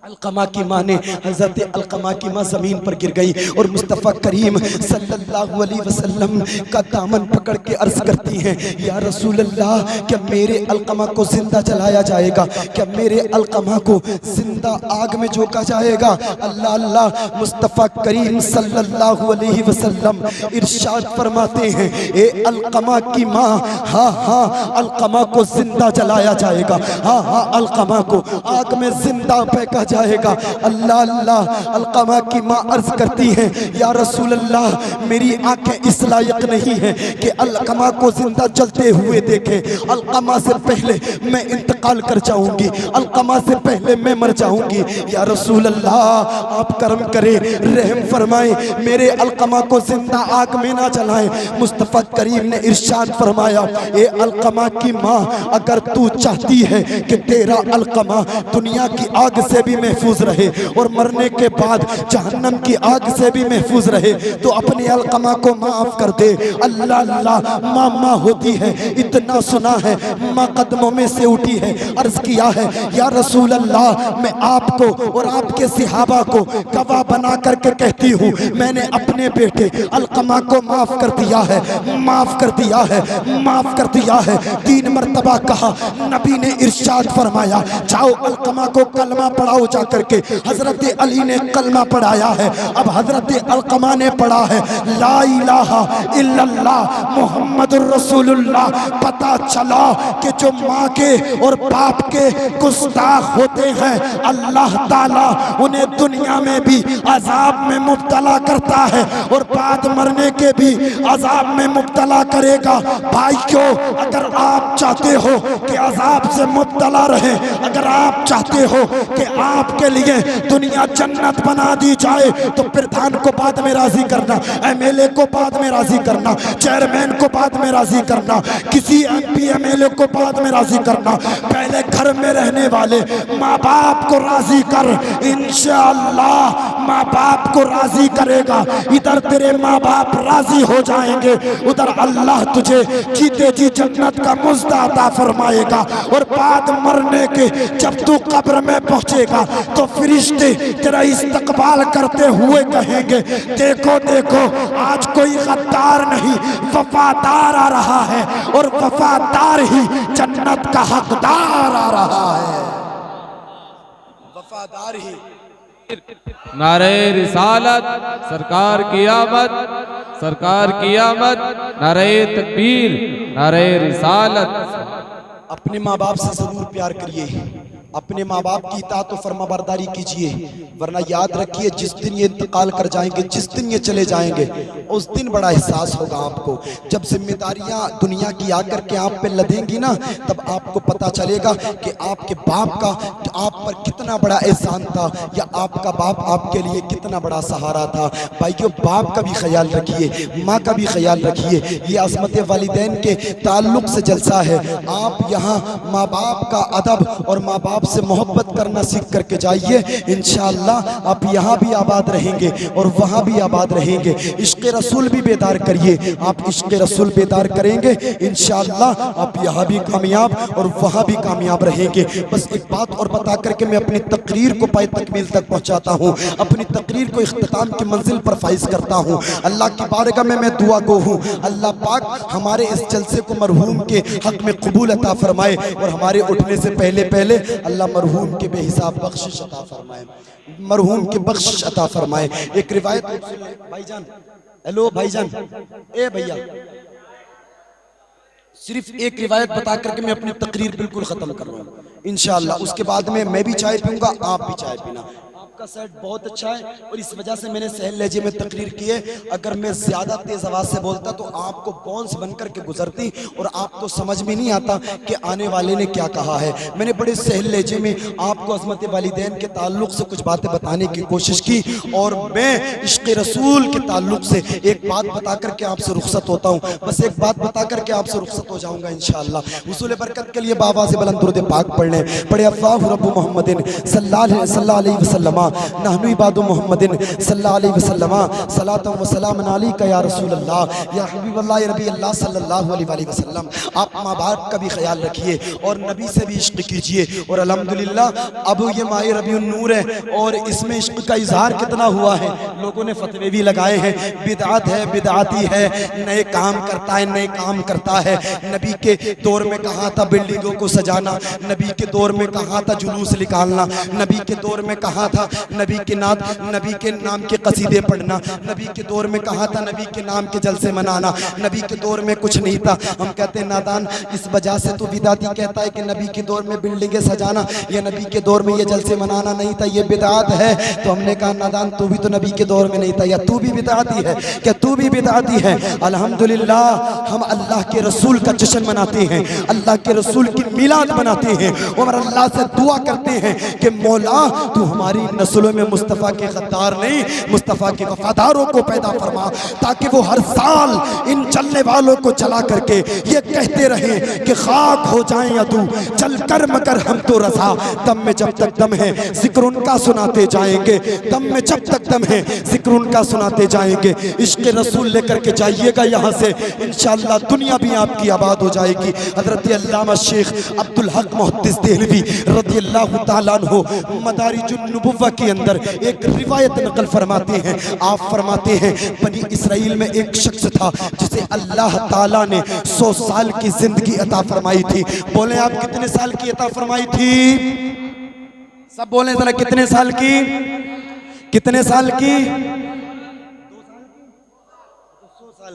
अलकमा की माँ ने, हजरत अलकमा की माँ जमीन पर गिर गई और मुस्तफ़ा करीम सल्लल्लाहु अलैहि वसल्लम का दामन पकड़ के अर्ज करती हैं, या रसूल अल्लाह, क्या मेरे अलकमा को जिंदा जलाया जाएगा? क्या मेरे अलकमा को जिंदा आग में झोंका जाएगा? अल्लाह अल्लाह, मुस्तफ़ा करीम सल्लल्लाहु अलैहि वसल्लम इरशाद फरमाते हैं, ए अलकमा की माँ, हाँ हाँ अलकमा को जिंदा जलाया जाएगा, हाँ हाँ अलकमा को आग में जिंदा फेंका जाएगा। अल्लाह अल्लाह, अलकमा की माँ अर्ज करती हैं, या रसूल अल्लाह, मेरी आंखें इस लायक नहीं है कि अलकमा को जिंदा जलते हुए देखें। अलकमा से पहले मैं इंतकाल कर जाऊंगी, अलकमा से पहले मैं मर जाऊंगी। या रसूल अल्लाह, आप करम करें, रहम फरमाएं, मेरे अलकमा को जिंदा आग में ना जलाएं। मुस्तफ़ा करीम ने इरशाद फरमाया, ए अलकमा की माँ, अगर तू चाहती है कि तेरा अलकमा दुनिया की आग से भी महफूज रहे और मरने के बाद जहन्नम की आग से भी महफूज रहे, तो अपने अलकमा को माफ कर दे। अल्लाह अल्लाह, माँ होती है, इतना सुना है, माँ कदमों में से उठी है, अर्ज किया है, या रसूल अल्लाह, मैं आपको और आपके सिहाबा को गवाह बना करके कहती हूँ, मैंने अपने बेटे अलकमा को माफ कर दिया है, माफ कर दिया है, माफ कर दिया है। 3 मरतबा कहा। नबी ने इरशाद फरमाया, जाओ अलकमा को कलमा पढ़ाओ जा करके। हजरत अली ने कलमा पढ़ाया है, अब हजरत अलकमा ने पढ़ा है, ला इलाहा इल्लल्लाह मुहम्मदुर रसूलुल्लाह। पता चला कि जो माँ के और बाप के गुस्ताख होते हैं, अल्लाह ताला उन्हें दुनिया में भी अजाब में मुब्तला करता है और बाद मरने के भी अजाब में मुब्तला करेगा। भाइयों, अगर आप चाहते हो कि अजाब से मुब्तला रहे, अगर आप चाहते हो कि आपके लिए दुनिया जन्नत बना दी जाए, तो प्रधान को बाद में राजी करना, एमएलए को बाद में राजी करना, चेयरमैन को बाद में राजी करना, किसी एमपी एमएलए को बाद में राजी करना। पहले घर में रहने वाले माँ बाप को राजी कर, इंशाअल्लाह माँ बाप को राजी करेगा। इधर तेरे माँ बाप राजी हो जाएंगे, उधर अल्लाह तुझे जीते जी जन्नत का मुज़्ज़ा अता फरमाएगा। और बाद मरने के जब तू कब्र में पहुंचेगा तो फरिश्ते तेरा इस्तकबाल करते हुए कहेंगे, देखो देखो आज कोई गद्दार नहीं, वफादार आ रहा है और वफादार ही जन्नत का हकदार आ रहा है, वफादार ही। नारे रिसालत, सरकार की आमद, सरकार की आमद, नारे तकबीर, नारे रिसालत। अपने माँ बाप से जरूर प्यार करिए, अपने माँ बाप की इताअत और फरमाबरदारी कीजिए, वरना याद रखिए जिस दिन ये इंतकाल कर जाएंगे, जिस दिन ये चले जाएंगे, उस दिन बड़ा एहसास होगा आपको। जब जिम्मेदारियां दुनिया की आकर के आप पे लदेंगी ना, तब आपको पता चलेगा कि आपके बाप का आप पर कितना बड़ा एहसान था, या आपका बाप आपके लिए कितना बड़ा सहारा था। भाइयों, बाप का भी ख्याल रखिए, माँ का भी ख्याल रखिए। ये अज़मत वालिदैन के ताल्लुक से जलसा है। आप यहाँ माँ बाप का अदब और माँ बाप से मोहब्बत करना सीख करके जाइए, इंशाअल्लाह आप यहाँ भी आबाद रहेंगे और वहाँ भी आबाद रहेंगे। इश्क़ रसूल भी बेदार करिए, आप इश्क़ रसूल बेदार करेंगे, इंशाअल्लाह आप यहाँ भी कामयाब और वहाँ भी कामयाब रहेंगे। बस एक बात और बता करके मैं अपनी तकरीर को पाए तकमील तक पहुँचाता हूँ, अपनी तकरीर को इख्तिताम की मंजिल पर फाइज करता हूँ। अल्लाह की बारगाह में मैं दुआ गो हूँ, अल्लाह पाक हमारे इस जलसे को मरहूम के हक में कबूल अता फरमाए और हमारे उठने से पहले पहले अल्लाह मरहूम के बेहिसाब बख्शिश अता फरमाए, मरहूम के बख्शिश अता फरमाए। एक रिवायत भाईजान, हेलो भाईजान, ए भैया, सिर्फ एक रिवायत बता करके मैं अपनी तकरीर बिल्कुल खत्म कर रहा हूँ इंशाअल्लाह। उसके बाद में मैं भी चाय पीऊंगा, आप भी चाय पीना। आपका सेट बहुत अच्छा है और इस वजह से मैंने सहल लहजे में तकरीर की है। अगर मैं ज्यादा तेज आवाज से बोलता तो आपको बॉन्स बन करके गुजरती और आपको समझ में नहीं आता कि आने वाले ने क्या कहा है। मैंने बड़े सहल लहजे में आपको अज़मत वालिदैन के ताल्लुक से कुछ बातें बताने की कोशिश की और मैं इश्क़ रसूल के ताल्लुक से एक बात बता करके आपसे रुखसत होता हूँ। बस एक बात बता करके आपसे रुखसत हो जाऊंगा इंशाअल्लाह। हुसूल बरकत के लिए बाबा से बुलंद दुरूद पाक पढ़ने पढ़े, अल्लाहु रब्बु मुहम्मदिन सल्लल्लाहु अलैहि वसल्लम नहनु इबादु मुहम्मदिन सल्लल्लाहु अलैहि वसल्लम सलातन व सलामन अलैका या रसूल अल्लाह या हबीबल्लाह या नबी अल्लाह सल्लल्लाहु अलैहि वसल्लम। आप माँ बाप का भी ख्याल रखिए और नबी से भी इश्क कीजिए। और अल्हम्दुलिल्लाह अब ये माह रबीउन नूर है और इसमें इश्क का इजहार कितना हुआ है, लोगों ने फतवे भी लगाए हैं, बिदअत है, बिदअती है, नए काम करता है, नए काम करता है। नबी के दौर में कहाँ था बिल्डिंगों को सजाना, नबी के दौर में कहाँ था जुलूस निकालना, नबी के दौर में कहाँ था नबी के नाम के कसीदे पढ़ना, नबी के दौर में कहाँ था नबी के नाम के जलसे मनाना, नबी के दौर में कुछ नहीं था। हम कहते हैं नादान, इस वजह से तो बिदअती कहता है कि नबी के दौर में बिल्डिंगें सजाना या नबी के दौर में ये जलसे मनाना नहीं था, ये बिदअत है। तो हमने कहा नादान, तू भी तो नबी के दौर में नहीं था, या तू भी बिदअती है, क्या तू भी बिदअती है? अल्हम्दुलिल्लाह हम अल्लाह के रसूल का जश्न मनाते हैं, अल्लाह के रसूल की मिलाद मनाते हैं और अल्लाह से दुआ करते हैं कि मौला तू हमारी नस्लों में मुस्तफ़ा के गद्दार नहीं, मुस्तफ़ा के वफादारों को पैदा फरमा, ताकि वो हर साल इन चलने वालों को चला करके ये कहते रहे कि खाक हो जाएं या तू चल कर मगर हम तो रज़ा। दम में जब तक दम है जिक्र उनका सुनाते जाएंगे, दम में जब तक दम है जिक्र उनका सुनाते जाएंगे। इश्क़ रसूल लेकर के जाइएगा यहाँ से, इंशाअल्लाह दुनिया भी आपकी आबाद हो जाएगी। हज़रत अल्लामा शेख अब्दुल हक मुहद्दिस देहलवी रज़ियल्लाहु ताला अन्हु मदारिजुन नुबुव्वा के अंदर एक रिवायत नकल फरमाते हैं। आप फरमाते हैं बनी इसराइल में एक शख्स था जिसे अल्लाह ताला ने 100 साल की जिंदगी अता फरमाई थी। बोले आप कितने साल की अता फरमाई थी? सब बोले जरा, कितने साल की? कितने साल की?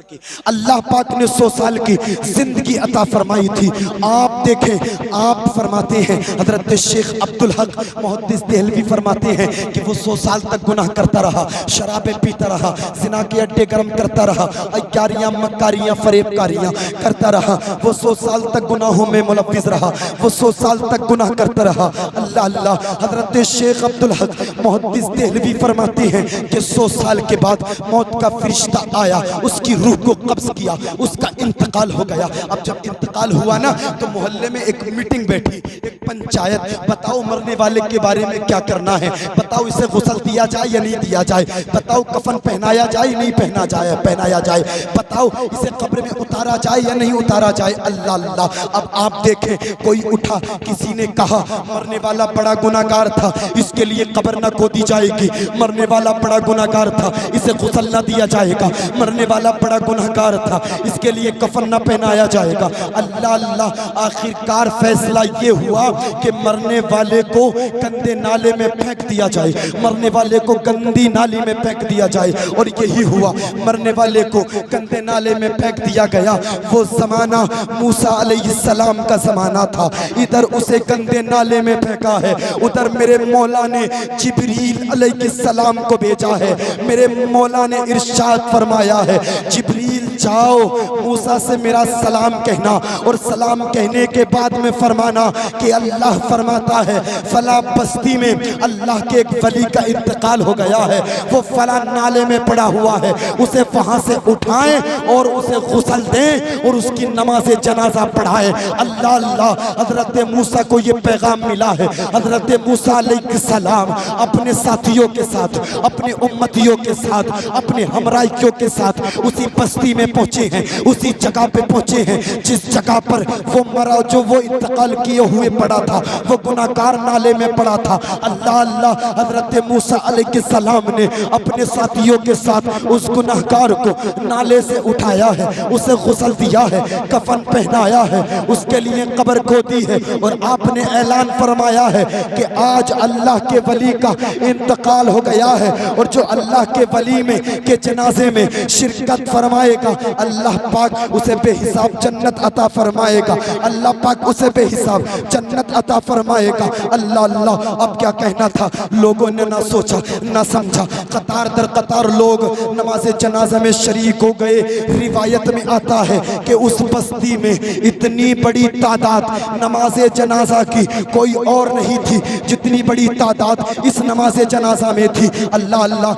की अल्लाह पाक ने 100 साल की जिंदगी अता फरमाई थी। आप देखें, आप फरमाते हैं हजरत शेख अब्दुल हक मुहद्दिस देहलवी फरमाते हैं कि वो 100 साल तक गुनाह करता रहा, शराबें पीता रहा, जिना के अड्डे गर्म करता रहा, अय्यारियां मक्कारियां फरेबकारियां करता रहा। वो 100 साल तक गुनाहों में मुलव्विस रहा, वो 100 साल तक गुनाह करता रहा। अल्लाह अल्लाह। हजरत शेख अब्दुल हक मुहद्दिस देहलवी फरमाते हैं कि 100 साल के बाद मौत का फरिश्ता आया, उसकी रूह को कब्ज किया, उसका इंतकाल हो गया। अब जब इंतकाल हुआ ना तो मोहल्ले में एक मीटिंग बैठी, एक पंचायत, बताओ मरने वाले के बारे में क्या करना है, बताओ इसे गुस्ल दिया जाए या नहीं दिया जाए, बताओ कफन पहनाया जाए नहीं पहनाया जाए, बताओ इसे कब्र में उतारा जाए या नहीं उतारा जाए। अल्लाह अल्लाह। अब आप देखें, कोई उठा, किसी ने कहा मरने वाला बड़ा गुनाहगार था, इसके लिए कब्र न खोदी जाएगी, मरने वाला बड़ा गुनाहगार था, इसे गुस्ल न दिया जाएगा, मरने वाला बड़ा गुनाहगार था, इसके लिए कफन न पहनाया जाएगा। अल्लाह अल्लाह। आखिरकार फैसला ये हुआ कि मरने वाले को गंदे नाले में फेंक दिया जाए, मरने वाले को गंदी नाली में फेंक दिया जाए। और यही हुआ, मरने वाले को गंदे नाले में फेंक दिया गया। वो जमाना मूसा अलैहिस्सलाम का जमाना था, इधर उसे गंदे नाले में फेंका है, उधर मेरे मौला ने जिब्रील अलैहिस्सलाम को भेजा है। मेरे मौला ने इरशाद फरमाया है, जिब्रील जाओ मूसा से मेरा सलाम कहना, और सलाम कहने के बाद में फरमाना कि अल्लाह फरमाता है फला बस्ती में अल्लाह के एक वली का इंतकाल हो गया है, वो फला नाले में पड़ा हुआ है, उसे वहां से उठाएं और उसे गुस्ल दें और उसकी नमाज जनाजा पढ़ाएं। अल्लाह अल्लाह। हजरत मूसा को ये पैगाम मिला है। हजरत मूसा अलैहिस्सलाम अपने साथियों के साथ, अपने उम्मतियों के साथ, अपने हमराइयों के साथ उसी बस्ती में पहुंचे हैं, उसी जगह पे पहुंचे हैं जिस जगह पर वो मरा, जो वो इंतकाल किए हुए पड़ा था, वो गुनाहगार नाले में पड़ा था। अल्लाह अल्लाह। हजरत मूसा अलैहिस्सलाम ने अपने साथियों के साथ उस गुनाहगार को नाले से उठाया है, उसे गुस्ल दिया है, कफन पहनाया है, उसके लिए कब्र खोदी है। और आपने ऐलान फरमाया है कि आज अल्लाह के वली का इंतकाल हो गया है, और जो अल्लाह के वली में के जनाजे में शिरकत फरमाएगा अल्लाह पाक उसे बेहिसाब जन्नत अता फरमाएगा, अल्लाह पाक उसे बेहिसाब जन्नत अता फरमाएगा। अल्लाह अल्लाह। अब क्या कहना था, लोगों ने ना सोचा ना समझा, कतार दर कतार लोग नमाज जनाजा में शरीक हो गए। रिवायत में आता है कि उस बस्ती में इतनी बड़ी तादाद नमाज जनाजा की कोई और नहीं थी जितनी बड़ी तादाद इस नमाज जनाजा में थी। अल्लाह अल्लाह।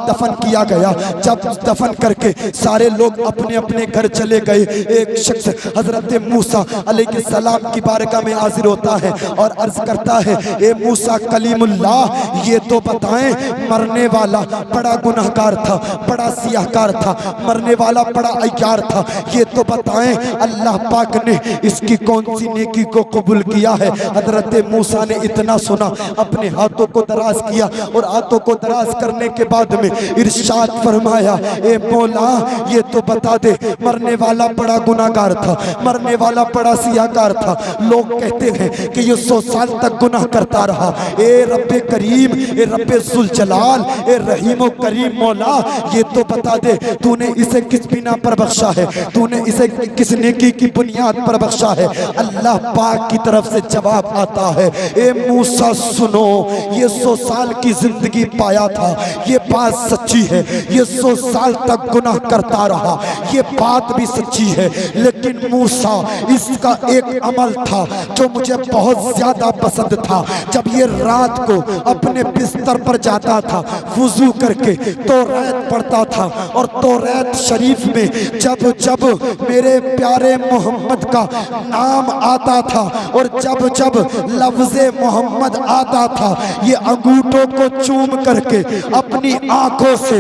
दफन किया गया। जब दफन करके सारे लोग अपने अपने घर चले गए, एक शख्स हजरत मूसा अलैहिस्सलाम की बारगाह में हाजिर होता है और अर्ज करता है, ए मूसा कलीमुल्लाह, ये तो बताएं, मरने वाला बड़ा गुनहगार था, बड़ा सियाहकार था, मरने वाला बड़ा अय्यार था, ये तो बताएं अल्लाह पाक ने इसकी कौन सी नेकी को कबूल किया है। हजरत मूसा ने इतना सुना, अपने हाथों को दराज किया और हाथों को दराज करने के बाद में इरशाद फरमाया, ए मौला, ये तो बता दे, मरने वाला बड़ा गुनाहगार था, मरने वाला बड़ा सियाहकार था, लोग कहते हैं कि ये 100 साल तक गुनाह करता रहा। ए रब्बे करीम, ए रब्बे जुल जलाल, ए रहीम करीम मौला, ये तो बता दे, तूने इसे किस बिना पर बख्शा है, तूने इसे किस नेकी की बुनियाद पर बख्शा है। अल्लाह पाक की तरफ से जवाब आता है, ए मूसा सुनो, ये 100 साल की जिंदगी पाया था, ये बात सच्ची है, ये 100 साल तक गुनाह करता रहा, ये बात भी सच्ची है, लेकिन मूसा, इसका एक अमल था जो मुझे बहुत ज्यादा पसंद था। जब ये रात को अपने बिस्तर पर जाता था, वुजू करके तौरात पढ़ता था और तौरात शरीफ में जब जब मेरे प्यारे मोहम्मद का नाम आता था और जब जब लफ्ज़े मोहम्मद आता था, ये अंगूठों को चूम करके अपनी आंखों से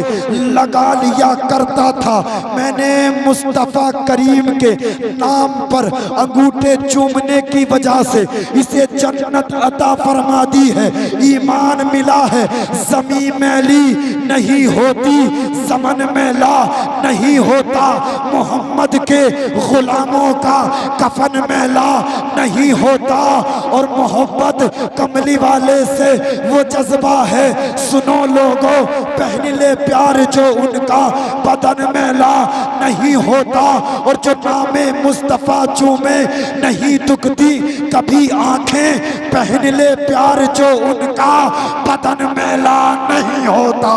लगा लिया करता था। मैंने मुस्तफ़ा करीम के नाम पर अंगूठे चूमने की वजह से इसे जन्नत अता फरमा दी है, ईमान मिला है। ज़मीं मैली नहीं होती, ज़मन मैला नहीं होता, मोहम्मद के गुलामों का कफन मैला नहीं होता, और मोहब्बत कमली वाले से वो जज्बा है। सुनो लोगों, पहले प्यार जो उनका बदन मैला नहीं होता, और जो नामे मुस्तफ़ा चूमे नहीं दुखती कभी आंखें, पहले प्यार जो उनका बदन मैला नहीं होता।